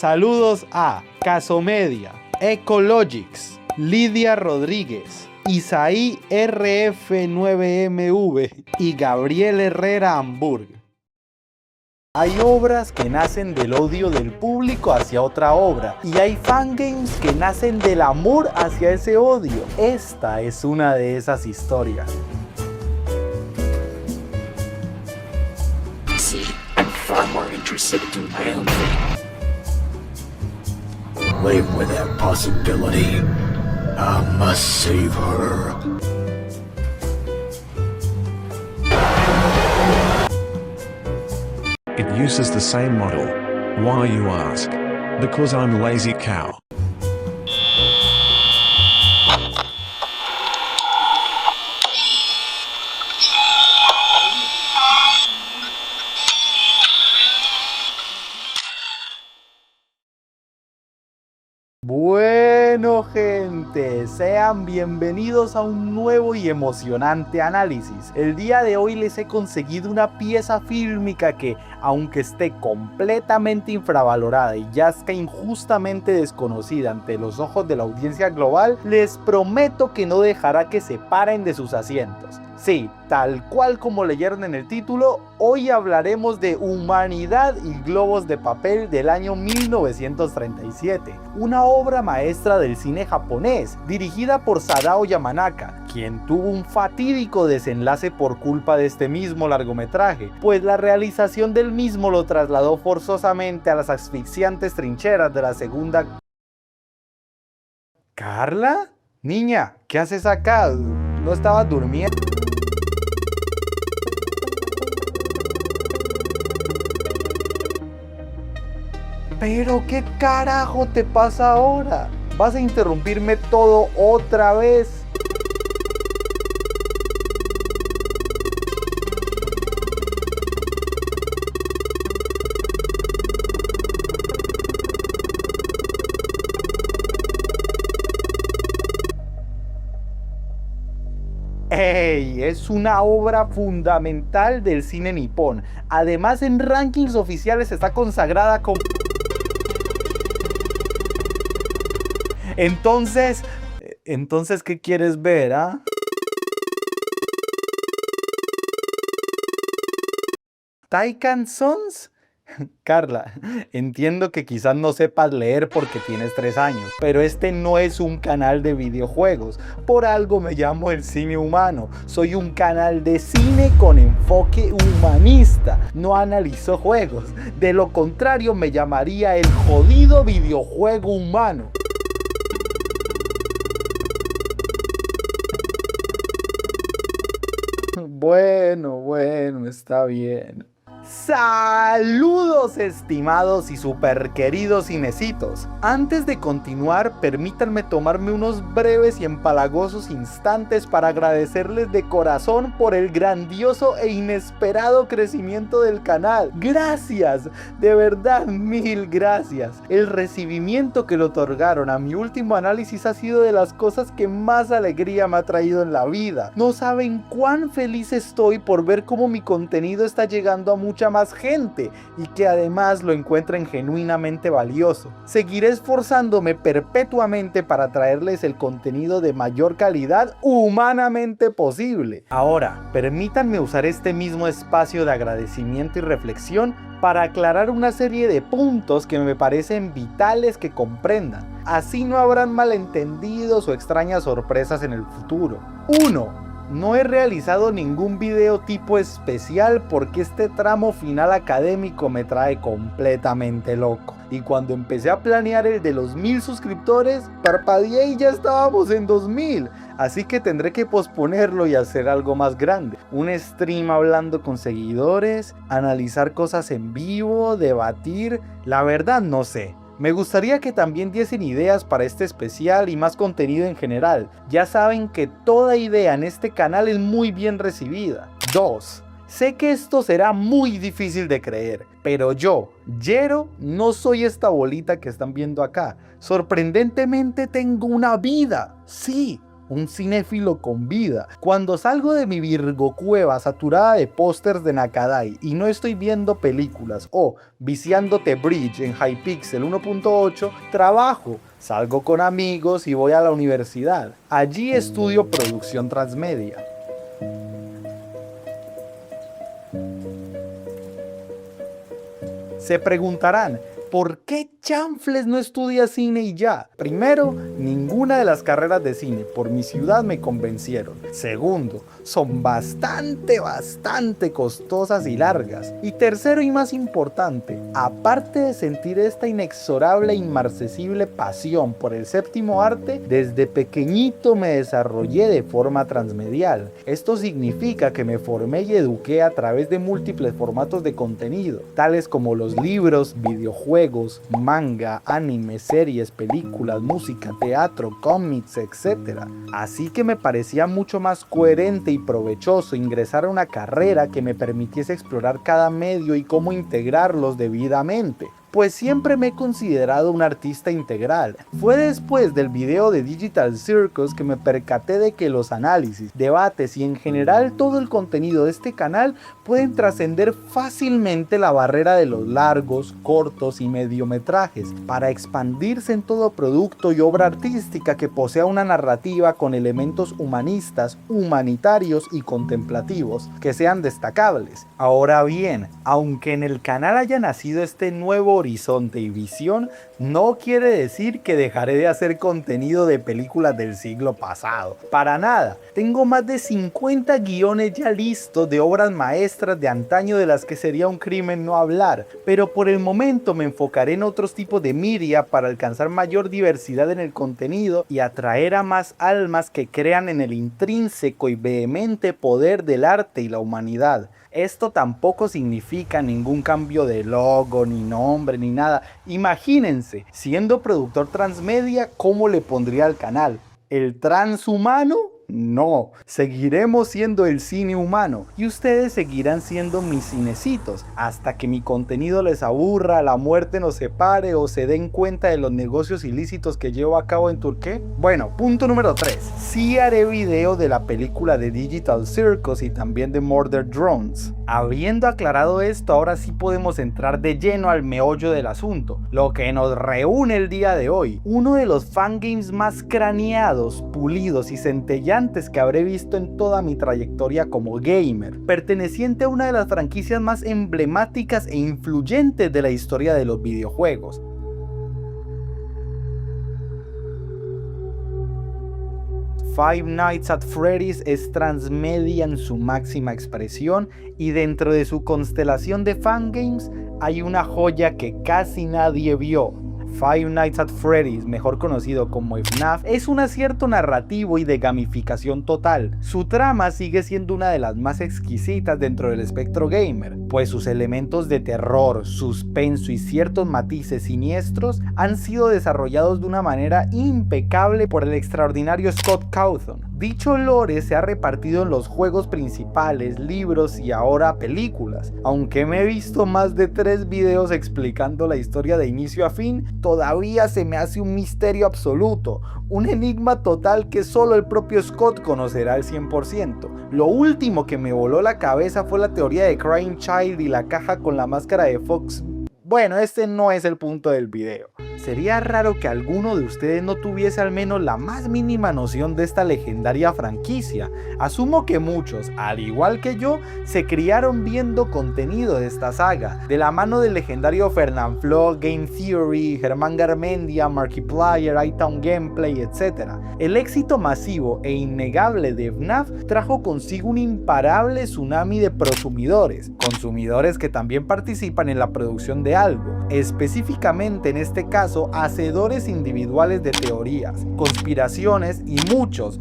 Saludos a Casomedia, Ecologics, Lidia Rodríguez, Isaí RF9MV y Gabriel Herrera Hamburg. Hay obras que nacen del odio del público hacia otra obra y hay fangames que nacen del amor hacia ese odio. Esta es una de esas historias. See, I'm far more interested in my own fate. Live with that possibility. I must save her. It uses the same model. Why, you ask? Because I'm lazy cow. Bueno, gente, sean bienvenidos a un nuevo y emocionante análisis. El día de hoy les he conseguido una pieza fílmica que, aunque esté completamente infravalorada y yazca injustamente desconocida ante los ojos de la audiencia global, les prometo que no dejará que se paren de sus asientos. Sí, tal cual como leyeron en el título, hoy hablaremos de Humanidad y Globos de Papel del año 1937, una obra maestra del cine japonés, dirigida por Sadao Yamanaka, quien tuvo un fatídico desenlace por culpa de este mismo largometraje, pues la realización del mismo lo trasladó forzosamente a las asfixiantes trincheras de la Segunda... ¿Carla? Niña, ¿qué haces acá? ¿No estabas durmiendo? ¿Pero qué carajo te pasa ahora? ¿Vas a interrumpirme todo otra vez? ¡Ey! Es una obra fundamental del cine nipón. Además, en rankings oficiales está consagrada como... Entonces, ¿qué quieres ver, ah? ¿Taikan Sons? Carla, entiendo que quizás no sepas leer porque tienes 3 años, pero este no es un canal de videojuegos. Por algo me llamo El Cine Humano. Soy un canal de cine con enfoque humanista. No analizo juegos. De lo contrario, me llamaría El Jodido Videojuego Humano. Bueno, está bien. Saludos, estimados y super queridos cinecitos. Antes de continuar, permítanme tomarme unos breves y empalagosos instantes para agradecerles de corazón por el grandioso e inesperado crecimiento del canal. Gracias, de verdad, mil gracias. El recibimiento que le otorgaron a mi último análisis ha sido de las cosas que más alegría me ha traído en la vida. No saben cuán feliz estoy por ver cómo mi contenido está llegando a mucha más gente y que además lo encuentren genuinamente valioso. Seguiré esforzándome perpetuamente para traerles el contenido de mayor calidad humanamente posible. Ahora, permítanme usar este mismo espacio de agradecimiento y reflexión para aclarar una serie de puntos que me parecen vitales que comprendan. Así no habrán malentendidos o extrañas sorpresas en el futuro. 1. No he realizado ningún video tipo especial porque este tramo final académico me trae completamente loco. Y cuando empecé a planear el de los 1000 suscriptores, parpadeé y ya estábamos en 2000. Así que tendré que posponerlo y hacer algo más grande. Un stream hablando con seguidores, analizar cosas en vivo, debatir. La verdad no sé. Me gustaría que también diesen ideas para este especial y más contenido en general. Ya saben que toda idea en este canal es muy bien recibida. 2. Sé que esto será muy difícil de creer, pero yo, Yero, no soy esta bolita que están viendo acá. Sorprendentemente tengo una vida. Sí, un cinéfilo con vida. Cuando salgo de mi Virgo cueva saturada de pósters de Nakadai y no estoy viendo películas o viciándote Bridge en Hypixel 1.8, trabajo, salgo con amigos y voy a la universidad. Allí estudio producción transmedia. Se preguntarán, ¿por qué chanfles no estudia cine y ya? Primero, ninguna de las carreras de cine por mi ciudad me convencieron. Segundo, son bastante costosas y largas. Y tercero y más importante, aparte de sentir esta inexorable e inmarcesible pasión por el séptimo arte, desde pequeñito me desarrollé de forma transmedial. Esto significa que me formé y eduqué a través de múltiples formatos de contenido, tales como los libros, videojuegos, manga, anime, series, películas, música, teatro, cómics, etc. Así que me parecía mucho más coherente y provechoso ingresar a una carrera que me permitiese explorar cada medio y cómo integrarlos debidamente, pues siempre me he considerado un artista integral. Fue después del video de Digital Circus que me percaté de que los análisis, debates y en general todo el contenido de este canal pueden trascender fácilmente la barrera de los largos, cortos y mediometrajes para expandirse en todo producto y obra artística que posea una narrativa con elementos humanistas, humanitarios y contemplativos que sean destacables. Ahora bien, aunque en el canal haya nacido este nuevo horizonte y visión, no quiere decir que dejaré de hacer contenido de películas del siglo pasado. Para nada. Tengo más de 50 guiones ya listos de obras maestras de antaño de las que sería un crimen no hablar, pero por el momento me enfocaré en otros tipos de media para alcanzar mayor diversidad en el contenido y atraer a más almas que crean en el intrínseco y vehemente poder del arte y la humanidad. Esto tampoco significa ningún cambio de logo, ni nombre, ni nada. Imagínense, siendo productor transmedia, ¿cómo le pondría al canal? ¿El transhumano? No, seguiremos siendo el cine humano y ustedes seguirán siendo mis cinecitos hasta que mi contenido les aburra, la muerte nos separe o se den cuenta de los negocios ilícitos que llevo a cabo en Turquía. Bueno, punto número 3. Sí haré video de la película de Digital Circus y también de Murder Drones. Habiendo aclarado esto, ahora sí podemos entrar de lleno al meollo del asunto, lo que nos reúne el día de hoy. Uno de los fangames más craneados, pulidos y centellantes que habré visto en toda mi trayectoria como gamer, perteneciente a una de las franquicias más emblemáticas e influyentes de la historia de los videojuegos. Five Nights at Freddy's es transmedia en su máxima expresión y dentro de su constelación de fangames hay una joya que casi nadie vio. Five Nights at Freddy's, mejor conocido como FNAF, es un acierto narrativo y de gamificación total. Su trama sigue siendo una de las más exquisitas dentro del espectro gamer, pues sus elementos de terror, suspenso y ciertos matices siniestros han sido desarrollados de una manera impecable por el extraordinario Scott Cawthon. Dicho lore se ha repartido en los juegos principales, libros y ahora películas. Aunque me he visto más de 3 videos explicando la historia de inicio a fin, todavía se me hace un misterio absoluto, un enigma total que solo el propio Scott conocerá al 100%. Lo último que me voló la cabeza fue la teoría de Crying Child y la caja con la máscara de Fox. Bueno, este no es el punto del video. Sería raro que alguno de ustedes no tuviese al menos la más mínima noción de esta legendaria franquicia. Asumo que muchos, al igual que yo, se criaron viendo contenido de esta saga, de la mano del legendario Fernanfloo, Game Theory, Germán Garmendia, Markiplier, iTown Gameplay, etc. El éxito masivo e innegable de FNAF trajo consigo un imparable tsunami de prosumidores, consumidores que también participan en la producción de algo, específicamente en este caso hacedores individuales de teorías, conspiraciones y muchos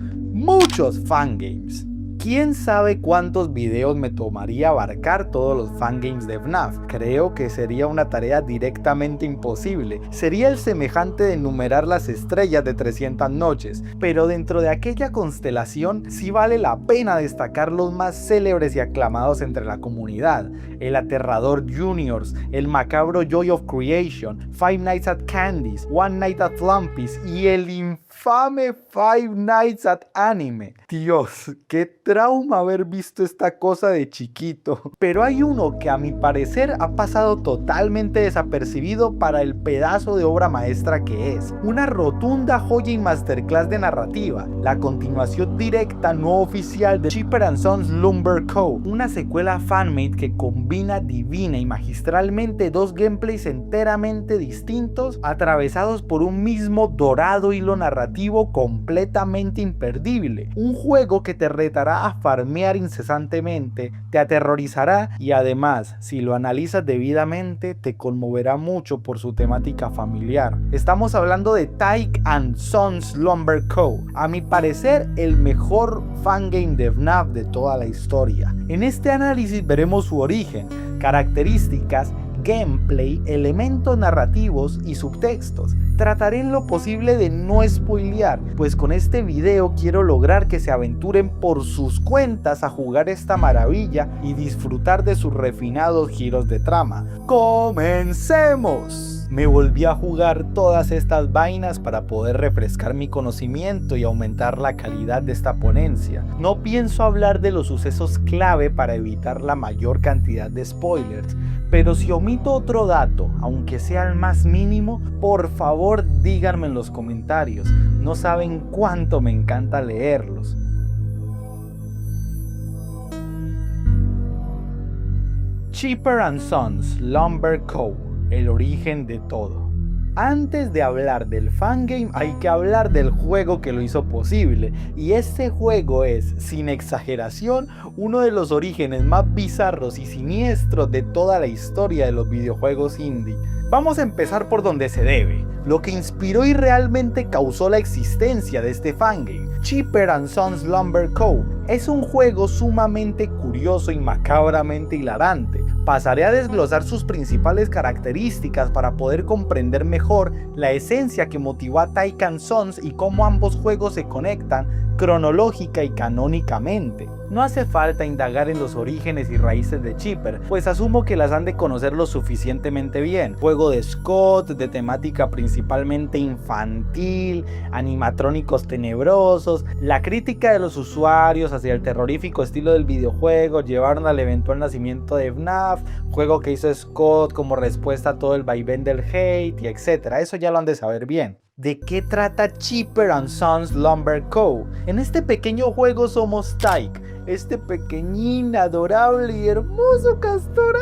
fangames. ¿Quién sabe cuántos videos me tomaría abarcar todos los fangames de FNAF? Creo que sería una tarea directamente imposible. Sería el semejante de enumerar las estrellas de 300 noches, pero dentro de aquella constelación sí vale la pena destacar los más célebres y aclamados entre la comunidad: el aterrador Juniors, el macabro Joy of Creation, Five Nights at Candy's, One Night at Flumpy's y el infame Five Nights at Anime. Dios, qué trauma haber visto esta cosa de chiquito. Pero hay uno que a mi parecer ha pasado totalmente desapercibido para el pedazo de obra maestra que es. Una rotunda joya y masterclass de narrativa, la continuación directa no oficial de Chipper & Sons Lumber Co., una secuela fanmade que combina divina y magistralmente dos gameplays enteramente distintos, atravesados por un mismo dorado hilo narrativo completamente imperdible. Un juego que te retará a farmear incesantemente, te aterrorizará y además, si lo analizas debidamente, te conmoverá mucho por su temática familiar. Estamos hablando de Tyke & Sons Lumber Co., a mi parecer el mejor fangame de FNAF de toda la historia. En este análisis veremos su origen, características, gameplay, elementos narrativos y subtextos. Trataré en lo posible de no spoilear, pues con este video quiero lograr que se aventuren por sus cuentas a jugar esta maravilla y disfrutar de sus refinados giros de trama. ¡Comencemos! Me volví a jugar todas estas vainas para poder refrescar mi conocimiento y aumentar la calidad de esta ponencia. No pienso hablar de los sucesos clave para evitar la mayor cantidad de spoilers, pero si omito otro dato, aunque sea el más mínimo, por favor díganme en los comentarios. No saben cuánto me encanta leerlos. Chipper & Sons Lumber Co., el origen de todo. Antes de hablar del fangame hay que hablar del juego que lo hizo posible, y este juego es, sin exageración, uno de los orígenes más bizarros y siniestros de toda la historia de los videojuegos indie. Vamos a empezar por donde se debe, lo que inspiró y realmente causó la existencia de este fangame. Chipper & Sons Lumber Co. es un juego sumamente curioso y macabramente hilarante. Pasaré a desglosar sus principales características para poder comprender mejor la esencia que motivó a Tyke & Sons y cómo ambos juegos se conectan cronológica y canónicamente. No hace falta indagar en los orígenes y raíces de Chipper, pues asumo que las han de conocer lo suficientemente bien. Juego de Scott, de temática principalmente infantil, animatrónicos tenebrosos, la crítica de los usuarios hacia el terrorífico estilo del videojuego llevaron al eventual nacimiento de FNAF, juego que hizo Scott como respuesta a todo el vaivén del hate y etc. Eso ya lo han de saber bien. ¿De qué trata Chipper & Sons Lumber Co.? En este pequeño juego somos Tyke, este pequeñín, adorable y hermoso castor,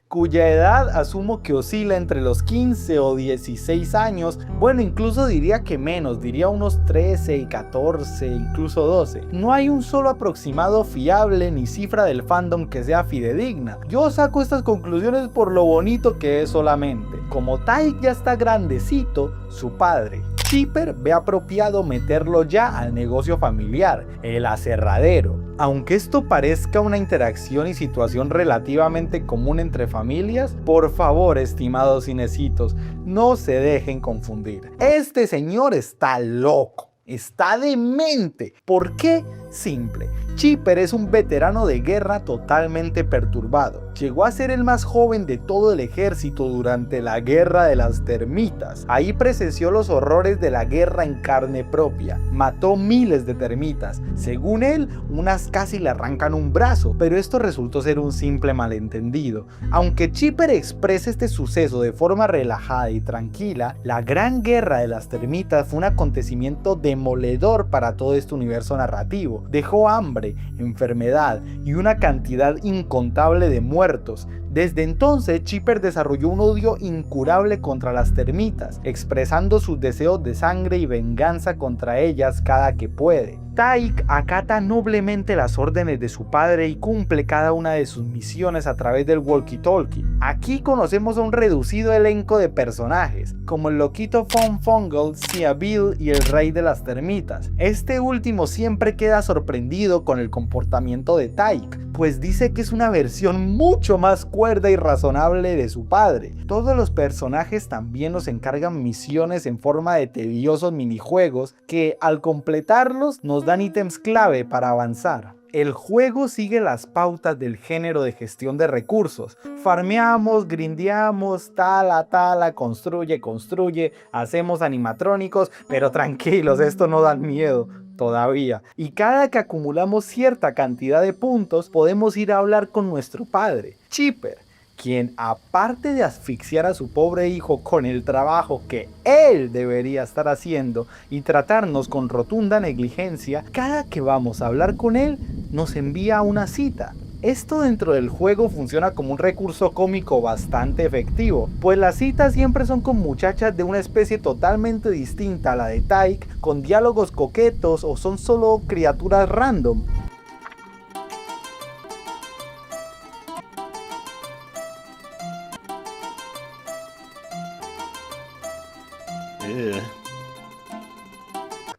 cuya edad asumo que oscila entre los 15 o 16 años, bueno, incluso diría que menos, diría unos 13, 14, incluso 12. No hay un solo aproximado fiable ni cifra del fandom que sea fidedigna. Yo saco estas conclusiones por lo bonito que es solamente. Como Tyke ya está grandecito, su padre, Chipper, ve apropiado meterlo ya al negocio familiar, el aserradero. Aunque esto parezca una interacción y situación relativamente común entre familias, por favor, estimados cinecitos, no se dejen confundir. Este señor está loco, está demente. ¿Por qué? Simple. Chipper es un veterano de guerra totalmente perturbado. Llegó a ser el más joven de todo el ejército durante la guerra de las termitas. Ahí presenció los horrores de la guerra en carne propia. Mató miles de termitas. Según él, unas casi le arrancan un brazo, pero esto resultó ser un simple malentendido. Aunque Chipper expresa este suceso de forma relajada y tranquila, la gran guerra de las termitas fue un acontecimiento demoledor para todo este universo narrativo. Dejó hambre, enfermedad y una cantidad incontable de muertos. Desde entonces, Chipper desarrolló un odio incurable contra las termitas, expresando sus deseos de sangre y venganza contra ellas cada que puede. Tyke acata noblemente las órdenes de su padre y cumple cada una de sus misiones a través del walkie-talkie. Aquí conocemos a un reducido elenco de personajes, como el loquito Funfungle, Sia Bill y el rey de las termitas. Este último siempre queda sorprendido con el comportamiento de Tyke, pues dice que es una versión mucho más cuerda y razonable de su padre. Todos los personajes también nos encargan misiones en forma de tediosos minijuegos que, al completarlos, nos dan ítems clave para avanzar. El juego sigue las pautas del género de gestión de recursos. Farmeamos, grindeamos, tala, construye, hacemos animatrónicos, pero tranquilos, esto no da miedo todavía. Y cada que acumulamos cierta cantidad de puntos, podemos ir a hablar con nuestro padre, Chipper, quien, aparte de asfixiar a su pobre hijo con el trabajo que él debería estar haciendo y tratarnos con rotunda negligencia, cada que vamos a hablar con él nos envía una cita. Esto dentro del juego funciona como un recurso cómico bastante efectivo, pues las citas siempre son con muchachas de una especie totalmente distinta a la de Tyke, con diálogos coquetos o son solo criaturas random.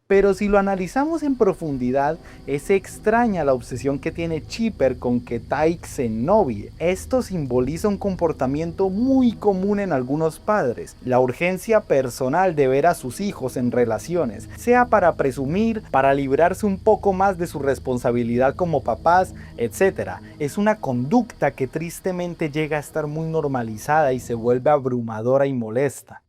Pero si lo analizamos en profundidad, es extraña la obsesión que tiene Chipper con que Tyke se novie. Esto simboliza un comportamiento muy común en algunos padres, la urgencia personal de ver a sus hijos en relaciones, sea para presumir, para librarse un poco más de su responsabilidad como papás, etc. Es una conducta que tristemente llega a estar muy normalizada y se vuelve abrumadora y molesta.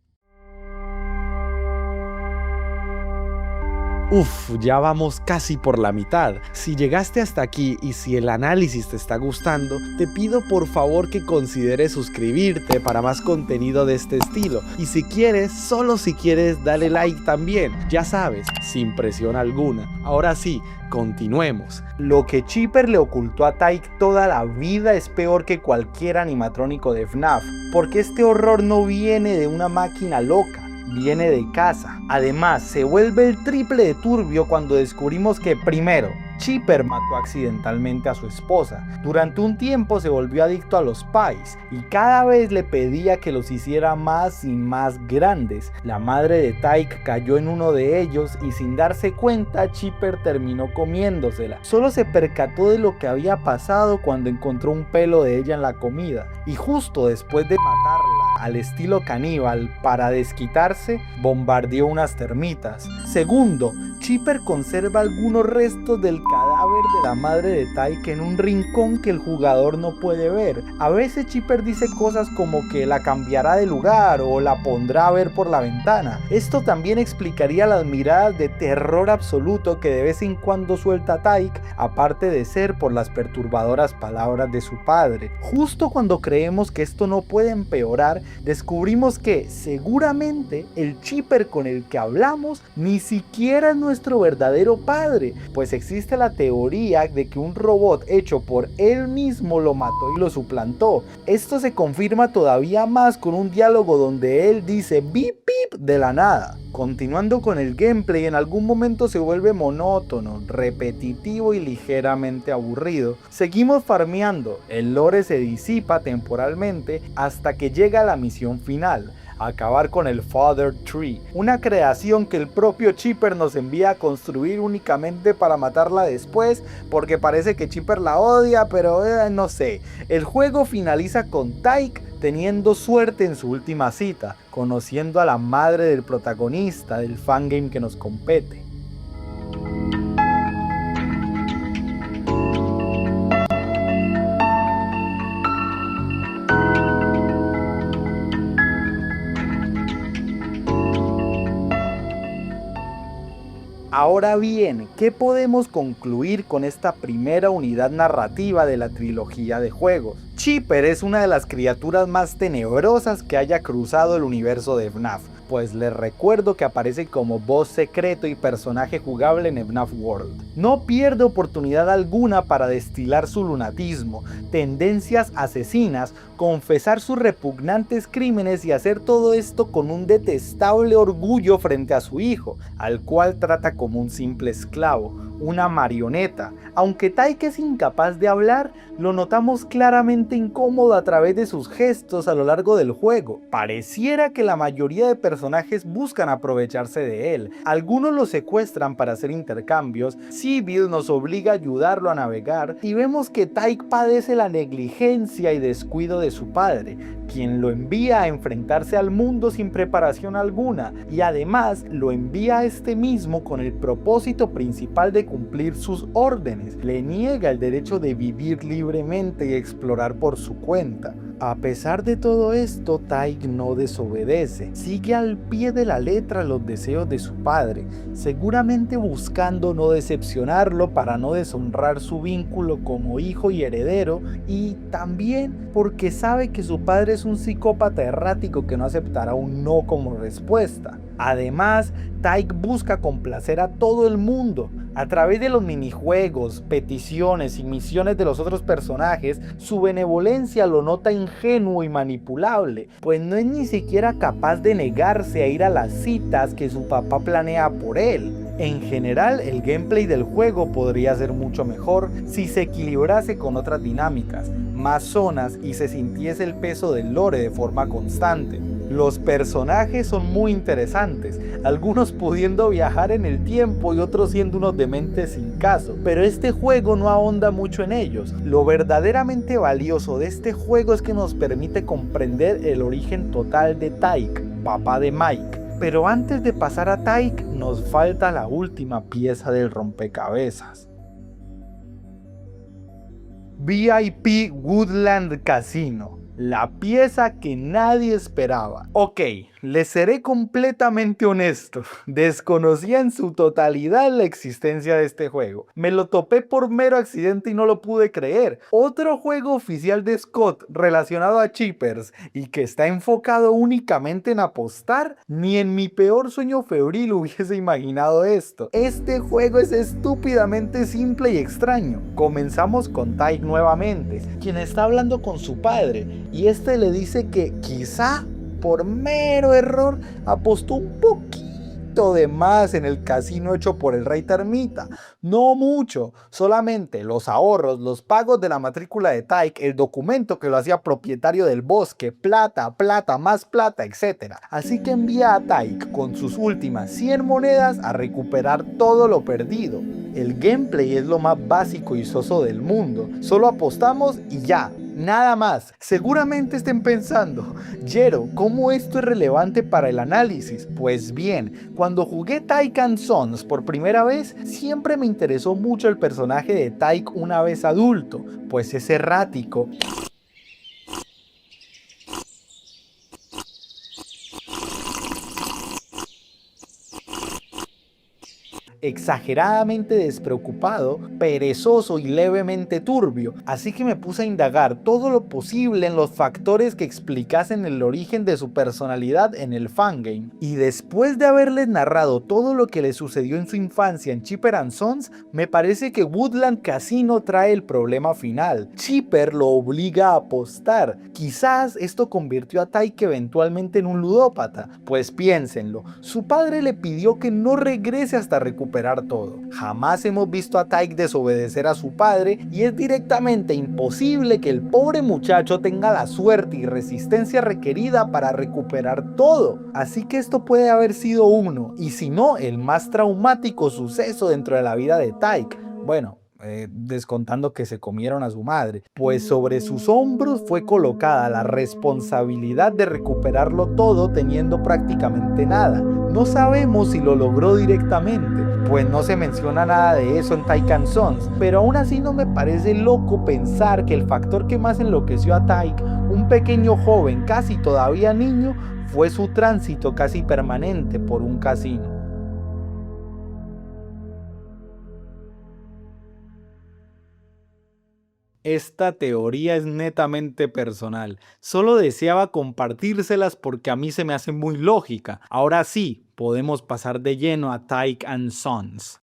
Ya vamos casi por la mitad. Si llegaste hasta aquí y si el análisis te está gustando, te pido por favor que consideres suscribirte para más contenido de este estilo. Y si quieres, solo si quieres, dale like también. Ya sabes, sin presión alguna. Ahora sí, continuemos. Lo que Chipper le ocultó a Tyke toda la vida es peor que cualquier animatrónico de FNAF, porque este horror no viene de una máquina loca. Viene de casa. Además, se vuelve el triple de turbio cuando descubrimos que, primero, Chipper mató accidentalmente a su esposa. Durante un tiempo se volvió adicto a los pies y cada vez le pedía que los hiciera más y más grandes. La madre de Tyke cayó en uno de ellos y sin darse cuenta Chipper terminó comiéndosela. Solo se percató de lo que había pasado cuando encontró un pelo de ella en la comida y justo después de matarla al estilo caníbal para desquitarse, bombardeó unas termitas. Segundo, Chipper conserva algunos restos del cadáver de la madre de Tyke en un rincón que el jugador no puede ver. A veces Chipper dice cosas como que la cambiará de lugar o la pondrá a ver por la ventana. Esto también explicaría las miradas de terror absoluto que de vez en cuando suelta Tyke, aparte de ser por las perturbadoras palabras de su padre. Justo cuando creemos que esto no puede empeorar, descubrimos que seguramente el Chipper con el que hablamos ni siquiera es nuestro verdadero padre, pues existe la teoría de que un robot hecho por él mismo lo mató y lo suplantó. Esto se confirma todavía más con un diálogo donde él dice bip bip de la nada. Continuando con el gameplay, en algún momento se vuelve monótono, repetitivo y ligeramente aburrido. Seguimos farmeando, el lore se disipa temporalmente hasta que llega la misión final: acabar con el Father Tree, una creación que el propio Chipper nos envía a construir únicamente para matarla después, porque parece que Chipper la odia, pero no sé. El juego finaliza con Tyke teniendo suerte en su última cita, conociendo a la madre del protagonista del fangame que nos compete. Ahora bien, ¿qué podemos concluir con esta primera unidad narrativa de la trilogía de juegos? Chipper es una de las criaturas más tenebrosas que haya cruzado el universo de FNAF. pues les recuerdo que aparece como boss secreto y personaje jugable en FNAF World. No pierde oportunidad alguna para destilar su lunatismo, tendencias asesinas, confesar sus repugnantes crímenes y hacer todo esto con un detestable orgullo frente a su hijo, al cual trata como un simple esclavo, una marioneta. Aunque Taika es incapaz de hablar, lo notamos claramente incómodo a través de sus gestos a lo largo del juego. Pareciera que la mayoría de personajes buscan aprovecharse de él. Algunos lo secuestran para hacer intercambios, Civil nos obliga a ayudarlo a navegar y vemos que Taika padece la negligencia y descuido de su padre, quien lo envía a enfrentarse al mundo sin preparación alguna y además lo envía a este mismo con el propósito principal de cumplir sus órdenes. Le niega el derecho de vivir libremente y explorar por su cuenta. A pesar de todo esto, Taika no desobedece, sigue al pie de la letra los deseos de su padre, seguramente buscando no decepcionarlo para no deshonrar su vínculo como hijo y heredero, y también porque sabe que su padre es un psicópata errático que no aceptará un no como respuesta. Además, Taika busca complacer a todo el mundo. A través de los minijuegos, peticiones y misiones de los otros personajes, su benevolencia lo nota ingenuo y manipulable, pues no es ni siquiera capaz de negarse a ir a las citas que su papá planea por él. En general, el gameplay del juego podría ser mucho mejor si se equilibrase con otras dinámicas, más zonas y se sintiese el peso del lore de forma constante. Los personajes son muy interesantes, algunos pudiendo viajar en el tiempo y otros siendo unos dementes sin caso, pero este juego no ahonda mucho en ellos. Lo verdaderamente valioso de este juego es que nos permite comprender el origen total de Taika, papá de Mike. Pero antes de pasar a Taika, nos falta la última pieza del rompecabezas. VIP Woodland Casino. La pieza que nadie esperaba. Ok, les seré completamente honesto, desconocía en su totalidad la existencia de este juego. Me lo topé por mero accidente y no lo pude creer. Otro juego oficial de Scott relacionado a Cheapers y que está enfocado únicamente en apostar, ni en mi peor sueño febril hubiese imaginado esto. Este juego es estúpidamente simple y extraño. Comenzamos con Taika nuevamente, quien está hablando con su padre, y este le dice que quizá por mero error apostó un poquito de más en el casino hecho por el rey termita. No mucho, solamente los ahorros, los pagos de la matrícula de Taika, el documento que lo hacía propietario del bosque, plata, más plata, etc. Así que envía a Taika con sus últimas 100 monedas a recuperar todo lo perdido. El gameplay es lo más básico y soso del mundo, solo apostamos y ya. Nada más. Seguramente estén pensando, Jero, ¿cómo esto es relevante para el análisis? Pues bien, cuando jugué Taika and Sons por primera vez, siempre me interesó mucho el personaje de Taika una vez adulto, pues es errático, exageradamente despreocupado, perezoso y levemente turbio, así que me puse a indagar todo lo posible en los factores que explicasen el origen de su personalidad en el fangame, y después de haberles narrado todo lo que le sucedió en su infancia en Cheaper and Sons, me parece que Woodland Casino trae el problema final. Cheaper lo obliga a apostar. Quizás esto convirtió a Taika eventualmente en un ludópata, pues piénsenlo, su padre le pidió que no regrese hasta recuperar todo. Jamás hemos visto a Taika desobedecer a su padre y es directamente imposible que el pobre muchacho tenga la suerte y resistencia requerida para recuperar todo. Así que esto puede haber sido uno, y si no, el más traumático suceso dentro de la vida de Taika. Bueno, descontando que se comieron a su madre, pues sobre sus hombros fue colocada la responsabilidad de recuperarlo todo teniendo prácticamente nada. No sabemos si lo logró directamente, pues no se menciona nada de eso en Taika and Sons, pero aún así no me parece loco pensar que el factor que más enloqueció a Taika, un pequeño joven casi todavía niño, fue su tránsito casi permanente por un casino. Esta teoría es netamente personal. Solo deseaba compartírselas porque a mí se me hace muy lógica. Ahora sí, podemos pasar de lleno a Tyke and Sons.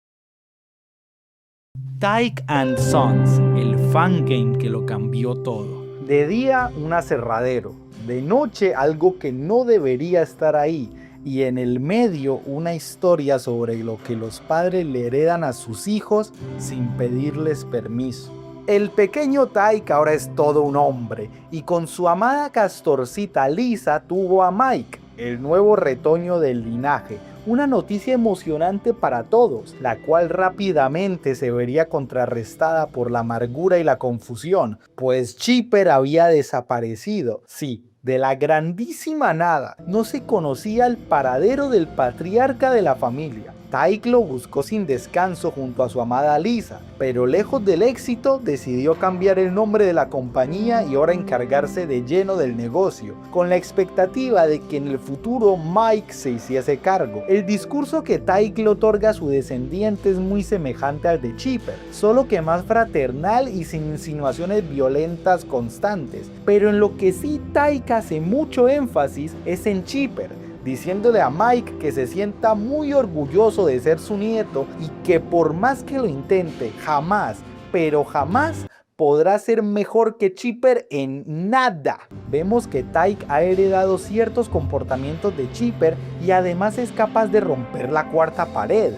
Tyke and Sons, el fangame que lo cambió todo. De día, un aserradero. De noche, algo que no debería estar ahí. Y en el medio, una historia sobre lo que los padres le heredan a sus hijos sin pedirles permiso. El pequeño Tyke ahora es todo un hombre, y con su amada castorcita Lisa tuvo a Mike, el nuevo retoño del linaje. Una noticia emocionante para todos, la cual rápidamente se vería contrarrestada por la amargura y la confusión, pues Chipper había desaparecido. Sí, de la grandísima nada. No se conocía el paradero del patriarca de la familia. Tyke lo buscó sin descanso junto a su amada Lisa, pero lejos del éxito decidió cambiar el nombre de la compañía y ahora encargarse de lleno del negocio, con la expectativa de que en el futuro Mike se hiciese cargo. El discurso que Tyke le otorga a su descendiente es muy semejante al de Chipper, solo que más fraternal y sin insinuaciones violentas constantes, pero en lo que sí Tyke hace mucho énfasis es en Chipper, diciéndole a Mike que se sienta muy orgulloso de ser su nieto y que por más que lo intente, jamás, pero jamás podrá ser mejor que Chipper en nada. Vemos que Tyke ha heredado ciertos comportamientos de Chipper y además es capaz de romper la cuarta pared.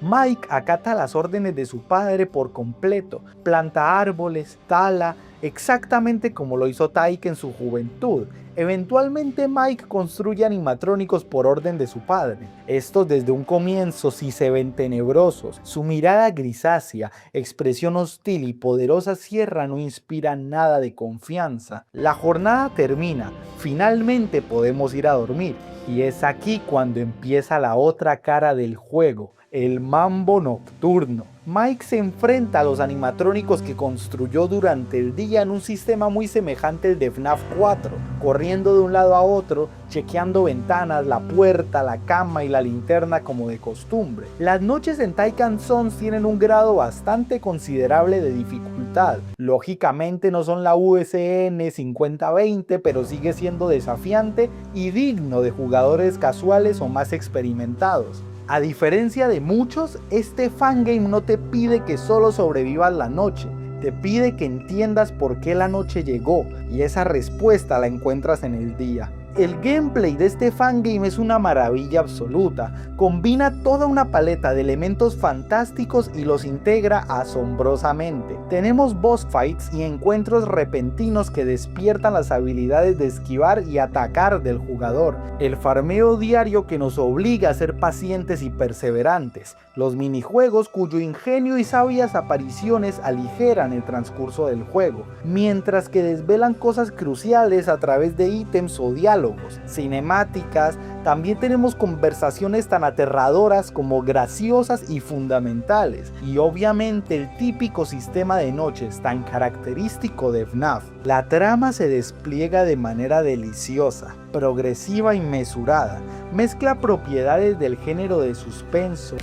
Mike acata las órdenes de su padre por completo, planta árboles, tala, exactamente como lo hizo Tyke en su juventud. Eventualmente Mike construye animatrónicos por orden de su padre. Estos desde un comienzo sí se ven tenebrosos. Su mirada grisácea, expresión hostil y poderosa sierra no inspiran nada de confianza. La jornada termina, finalmente podemos ir a dormir. Y es aquí cuando empieza la otra cara del juego, el mambo nocturno. Mike se enfrenta a los animatrónicos que construyó durante el día en un sistema muy semejante al de FNAF 4, corriendo de un lado a otro, chequeando ventanas, la puerta, la cama y la linterna como de costumbre. Las noches en Tyke and Sons tienen un grado bastante considerable de dificultad. Lógicamente no son la USN 5020, pero sigue siendo desafiante y digno de jugadores casuales o más experimentados. A diferencia de muchos, este fangame no te pide que solo sobrevivas la noche, te pide que entiendas por qué la noche llegó, y esa respuesta la encuentras en el día. El gameplay de este fangame es una maravilla absoluta, combina toda una paleta de elementos fantásticos y los integra asombrosamente. Tenemos boss fights y encuentros repentinos que despiertan las habilidades de esquivar y atacar del jugador, el farmeo diario que nos obliga a ser pacientes y perseverantes, los minijuegos cuyo ingenio y sabias apariciones aligeran el transcurso del juego, mientras que desvelan cosas cruciales a través de ítems o diálogos, cinemáticas. También tenemos conversaciones tan aterradoras como graciosas y fundamentales, y obviamente el típico sistema de noches tan característico de FNAF. La trama se despliega de manera deliciosa, progresiva y mesurada, mezcla propiedades del género de suspenso,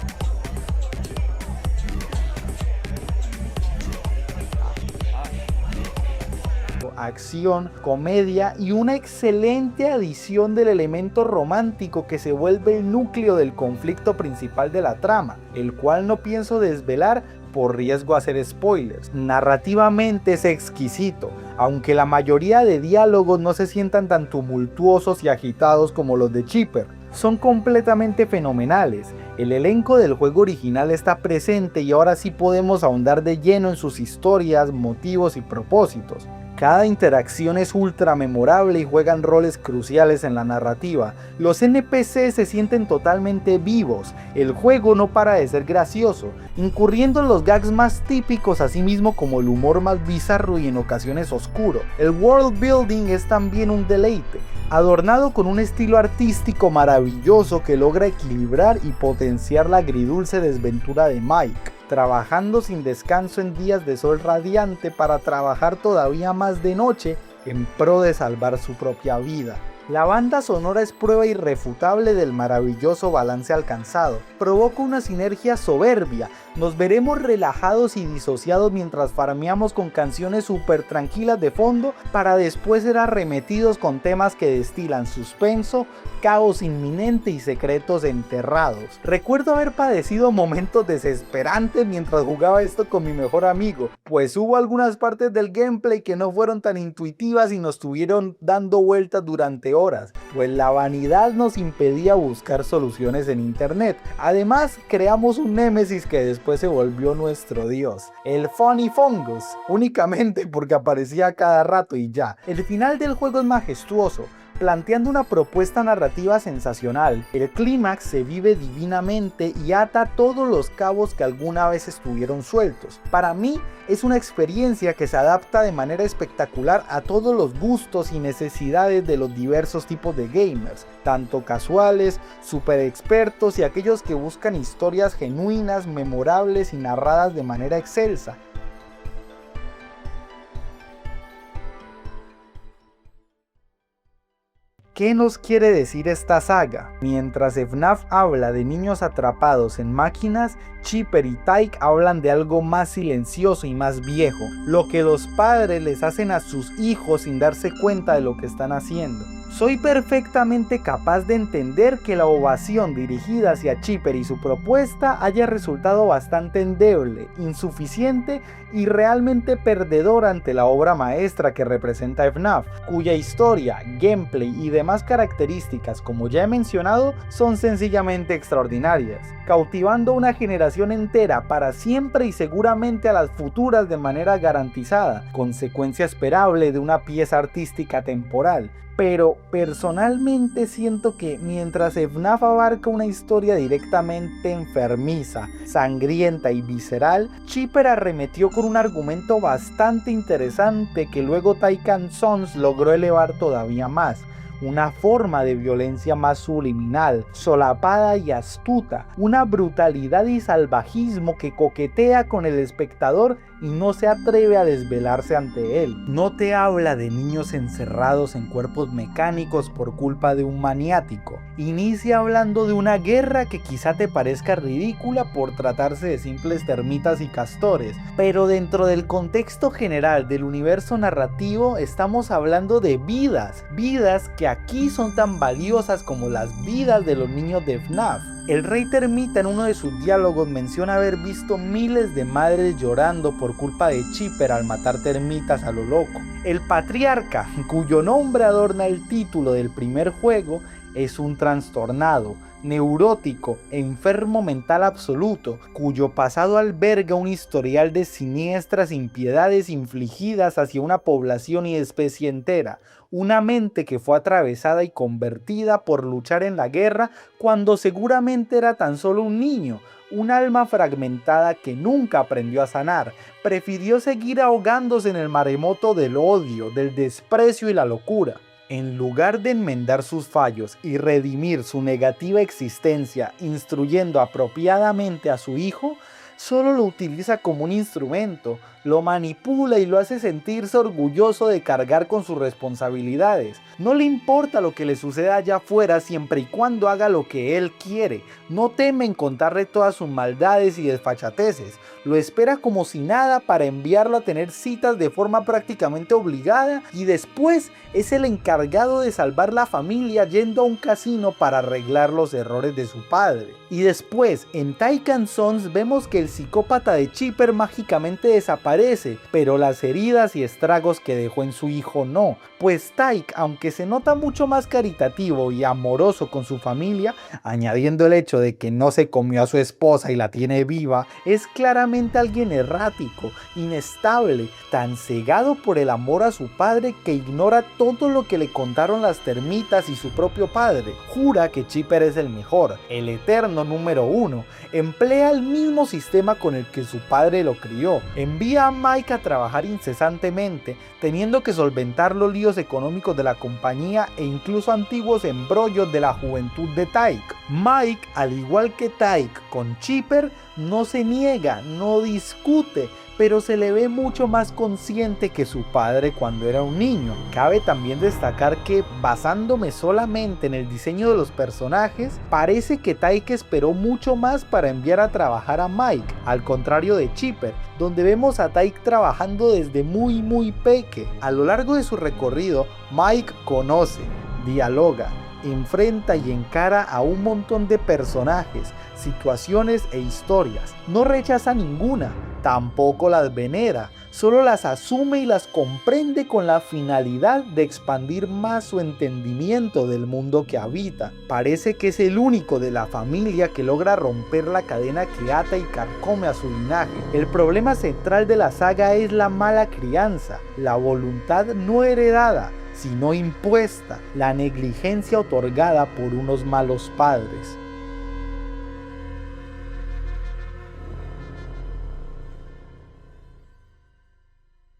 acción, comedia y una excelente adición del elemento romántico que se vuelve el núcleo del conflicto principal de la trama, el cual no pienso desvelar por riesgo a hacer spoilers. Narrativamente es exquisito, aunque la mayoría de diálogos no se sientan tan tumultuosos y agitados como los de Chipper. Son completamente fenomenales. El elenco del juego original está presente y ahora sí podemos ahondar de lleno en sus historias, motivos y propósitos. Cada interacción es ultra memorable y juegan roles cruciales en la narrativa. Los NPCs se sienten totalmente vivos, el juego no para de ser gracioso, incurriendo en los gags más típicos así mismo como el humor más bizarro y en ocasiones oscuro. El world building es también un deleite, adornado con un estilo artístico maravilloso que logra equilibrar y potenciar la agridulce desventura de Mike, trabajando sin descanso en días de sol radiante para trabajar todavía más de noche en pro de salvar su propia vida. La banda sonora es prueba irrefutable del maravilloso balance alcanzado. Provoca una sinergia soberbia. Nos veremos relajados y disociados mientras farmeamos con canciones súper tranquilas de fondo para después ser arremetidos con temas que destilan suspenso, caos inminente y secretos enterrados. Recuerdo haber padecido momentos desesperantes mientras jugaba esto con mi mejor amigo, pues hubo algunas partes del gameplay que no fueron tan intuitivas y nos estuvieron dando vueltas durante horas, pues la vanidad nos impedía buscar soluciones en internet. Además, creamos un némesis que después se volvió nuestro dios, el Funny Fungus, únicamente porque aparecía a cada rato y ya. El final del juego es majestuoso, planteando una propuesta narrativa sensacional. El clímax se vive divinamente y ata todos los cabos que alguna vez estuvieron sueltos. Para mí es una experiencia que se adapta de manera espectacular a todos los gustos y necesidades de los diversos tipos de gamers, tanto casuales, super expertos y aquellos que buscan historias genuinas, memorables y narradas de manera excelsa. ¿Qué nos quiere decir esta saga? Mientras FNAF habla de niños atrapados en máquinas, Chipper y Tyke hablan de algo más silencioso y más viejo, lo que los padres les hacen a sus hijos sin darse cuenta de lo que están haciendo. Soy perfectamente capaz de entender que la ovación dirigida hacia Chipper y su propuesta haya resultado bastante endeble, insuficiente y realmente perdedora ante la obra maestra que representa FNAF, cuya historia, gameplay y demás características, como ya he mencionado, son sencillamente extraordinarias, cautivando a una generación entera para siempre y seguramente a las futuras de manera garantizada, consecuencia esperable de una pieza artística temporal. Pero personalmente siento que mientras FNAF abarca una historia directamente enfermiza, sangrienta y visceral, Chipper arremetió con un argumento bastante interesante que luego Tyke & Sons logró elevar todavía más. Una forma de violencia más subliminal, solapada y astuta, una brutalidad y salvajismo que coquetea con el espectador y no se atreve a desvelarse ante él. No te habla de niños encerrados en cuerpos mecánicos por culpa de un maniático. Inicia hablando de una guerra que quizá te parezca ridícula por tratarse de simples termitas y castores, pero dentro del contexto general del universo narrativo estamos hablando de vidas que aquí son tan valiosas como las vidas de los niños de FNAF. El Rey Termita en uno de sus diálogos menciona haber visto miles de madres llorando por culpa de Chipper al matar termitas a lo loco. El Patriarca, cuyo nombre adorna el título del primer juego, es un trastornado, neurótico, enfermo mental absoluto, cuyo pasado alberga un historial de siniestras impiedades infligidas hacia una población y especie entera, una mente que fue atravesada y convertida por luchar en la guerra cuando seguramente era tan solo un niño, un alma fragmentada que nunca aprendió a sanar, prefirió seguir ahogándose en el maremoto del odio, del desprecio y la locura. En lugar de enmendar sus fallos y redimir su negativa existencia instruyendo apropiadamente a su hijo, solo lo utiliza como un instrumento, lo manipula y lo hace sentirse orgulloso de cargar con sus responsabilidades. No le importa lo que le suceda allá afuera siempre y cuando haga lo que él quiere. No teme en contarle todas sus maldades y desfachateces. Lo espera como si nada para enviarlo a tener citas de forma prácticamente obligada y después es el encargado de salvar la familia yendo a un casino para arreglar los errores de su padre. Y después, en Tyke & Sons vemos que el psicópata de Chipper mágicamente desaparece, pero las heridas y estragos que dejó en su hijo no, pues Tyke, aunque se nota mucho más caritativo y amoroso con su familia, añadiendo el hecho de que no se comió a su esposa y la tiene viva, es claramente alguien errático, inestable, tan cegado por el amor a su padre que ignora todo lo que le contaron las termitas y su propio padre. Jura que Chipper es el mejor, el eterno número uno, emplea el mismo sistema con el que su padre lo crió, envía a Mike a trabajar incesantemente, teniendo que solventar los líos económicos de la compañía e incluso antiguos embrollos de la juventud de Tyke. Mike, al igual que Tyke con Chipper, no se niega, no discute, pero se le ve mucho más consciente que su padre cuando era un niño. Cabe también destacar que, basándome solamente en el diseño de los personajes, parece que Tyke esperó mucho más para enviar a trabajar a Mike, al contrario de Chipper, donde vemos a Tyke trabajando desde muy peque. A lo largo de su recorrido, Mike conoce, dialoga, enfrenta y encara a un montón de personajes, situaciones e historias. No rechaza ninguna, tampoco las venera, solo las asume y las comprende con la finalidad de expandir más su entendimiento del mundo que habita. Parece que es el único de la familia que logra romper la cadena que ata y carcome a su linaje. El problema central de la saga es la mala crianza, la voluntad no heredada, sino impuesta, la negligencia otorgada por unos malos padres.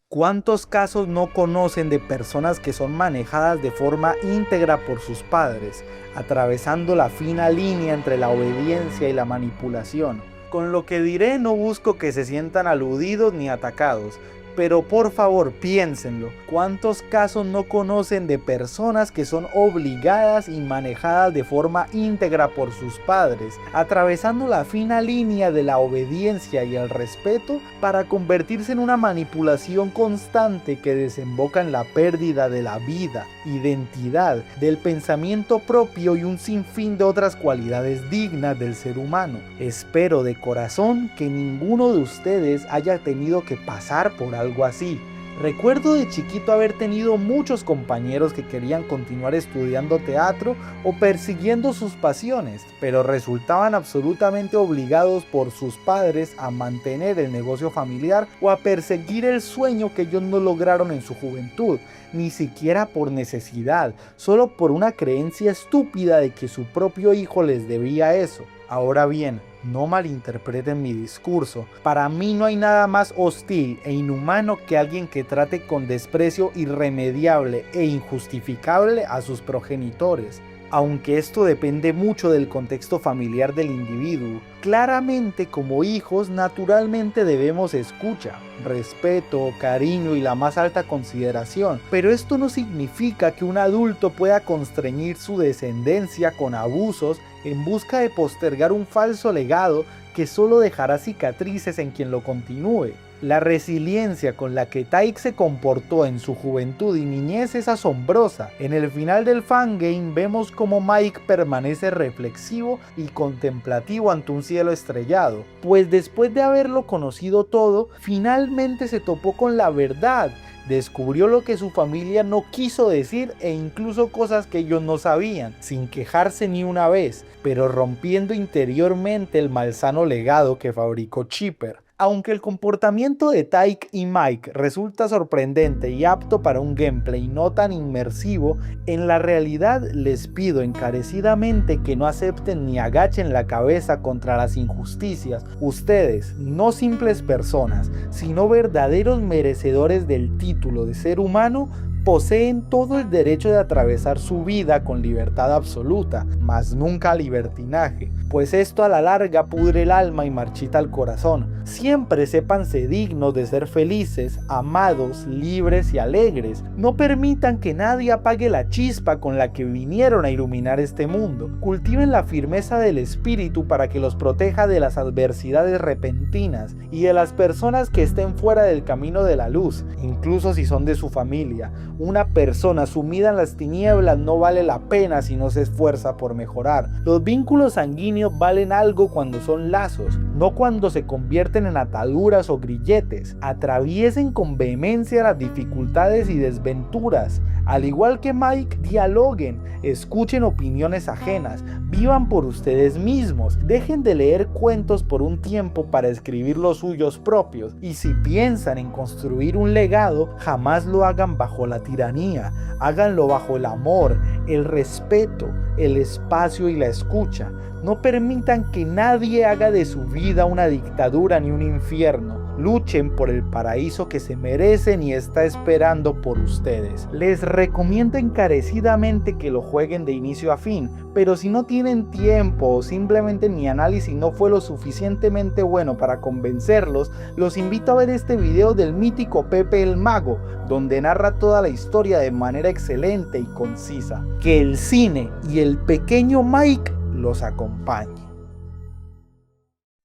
¿Cuántos casos no conocen de personas que son manejadas de forma íntegra por sus padres, atravesando la fina línea entre la obediencia y la manipulación? Con lo que diré no busco que se sientan aludidos ni atacados, pero por favor piénsenlo, ¿cuántos casos no conocen de personas que son obligadas y manejadas de forma íntegra por sus padres, atravesando la fina línea de la obediencia y el respeto para convertirse en una manipulación constante que desemboca en la pérdida de la vida, identidad, del pensamiento propio y un sinfín de otras cualidades dignas del ser humano? Espero de corazón que ninguno de ustedes haya tenido que pasar por algo así. Recuerdo de chiquito haber tenido muchos compañeros que querían continuar estudiando teatro o persiguiendo sus pasiones, pero resultaban absolutamente obligados por sus padres a mantener el negocio familiar o a perseguir el sueño que ellos no lograron en su juventud, ni siquiera por necesidad, solo por una creencia estúpida de que su propio hijo les debía eso. Ahora bien, no malinterpreten mi discurso. Para mí no hay nada más hostil e inhumano que alguien que trate con desprecio irremediable e injustificable a sus progenitores. Aunque esto depende mucho del contexto familiar del individuo. Claramente, como hijos, naturalmente debemos escucha, respeto, cariño y la más alta consideración, pero esto no significa que un adulto pueda constreñir su descendencia con abusos en busca de postergar un falso legado que solo dejará cicatrices en quien lo continúe. La resiliencia con la que Tyke se comportó en su juventud y niñez es asombrosa. En el final del fangame vemos cómo Mike permanece reflexivo y contemplativo ante un cielo estrellado, pues después de haberlo conocido todo, finalmente se topó con la verdad, descubrió lo que su familia no quiso decir e incluso cosas que ellos no sabían, sin quejarse ni una vez, pero rompiendo interiormente el malsano legado que fabricó Chipper. Aunque el comportamiento de Tyke y Mike resulta sorprendente y apto para un gameplay no tan inmersivo, en la realidad les pido encarecidamente que no acepten ni agachen la cabeza contra las injusticias. Ustedes, no simples personas, sino verdaderos merecedores del título de ser humano, poseen todo el derecho de atravesar su vida con libertad absoluta, mas nunca libertinaje, pues esto a la larga pudre el alma y marchita el corazón. Siempre sépanse dignos de ser felices, amados, libres y alegres. No permitan que nadie apague la chispa con la que vinieron a iluminar este mundo. Cultiven la firmeza del espíritu para que los proteja de las adversidades repentinas y de las personas que estén fuera del camino de la luz, incluso si son de su familia. Una persona sumida en las tinieblas no vale la pena si no se esfuerza por mejorar. Los vínculos sanguíneos valen algo cuando son lazos, no cuando se convierten en ataduras o grilletes. Atraviesen con vehemencia las dificultades y desventuras. Al igual que Mike, dialoguen, escuchen opiniones ajenas, vivan por ustedes mismos, dejen de leer cuentos por un tiempo para escribir los suyos propios, y si piensan en construir un legado, jamás lo hagan bajo la tiranía, háganlo bajo el amor, el respeto, el espacio y la escucha. No permitan que nadie haga de su vida una dictadura ni un infierno. Luchen por el paraíso que se merecen y está esperando por ustedes. Les recomiendo encarecidamente que lo jueguen de inicio a fin, pero si no tienen tiempo o simplemente mi análisis no fue lo suficientemente bueno para convencerlos, los invito a ver este video del mítico Pepe el Mago, donde narra toda la historia de manera excelente y concisa. Que el cine y el pequeño Mike los acompañe.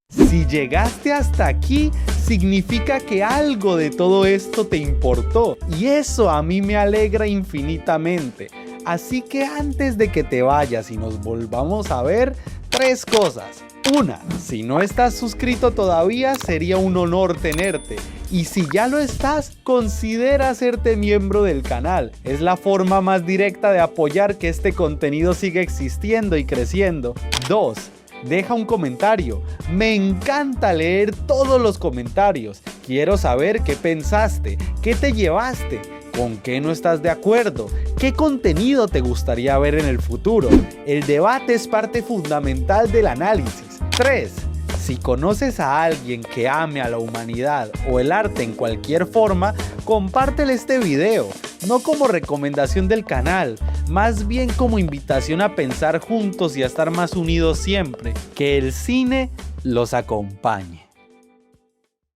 Si llegaste hasta aquí, significa que algo de todo esto te importó, y eso a mí me alegra infinitamente. Así que antes de que te vayas y nos volvamos a ver, 3 cosas. 1. Si no estás suscrito todavía, sería un honor tenerte. Y si ya lo estás, considera hacerte miembro del canal. Es la forma más directa de apoyar que este contenido siga existiendo y creciendo. 2. Deja un comentario. Me encanta leer todos los comentarios. Quiero saber qué pensaste, qué te llevaste, con qué no estás de acuerdo, qué contenido te gustaría ver en el futuro. El debate es parte fundamental del análisis. 3. Si conoces a alguien que ame a la humanidad o el arte en cualquier forma, compártele este video, no como recomendación del canal, más bien como invitación a pensar juntos y a estar más unidos siempre. Que el cine los acompañe.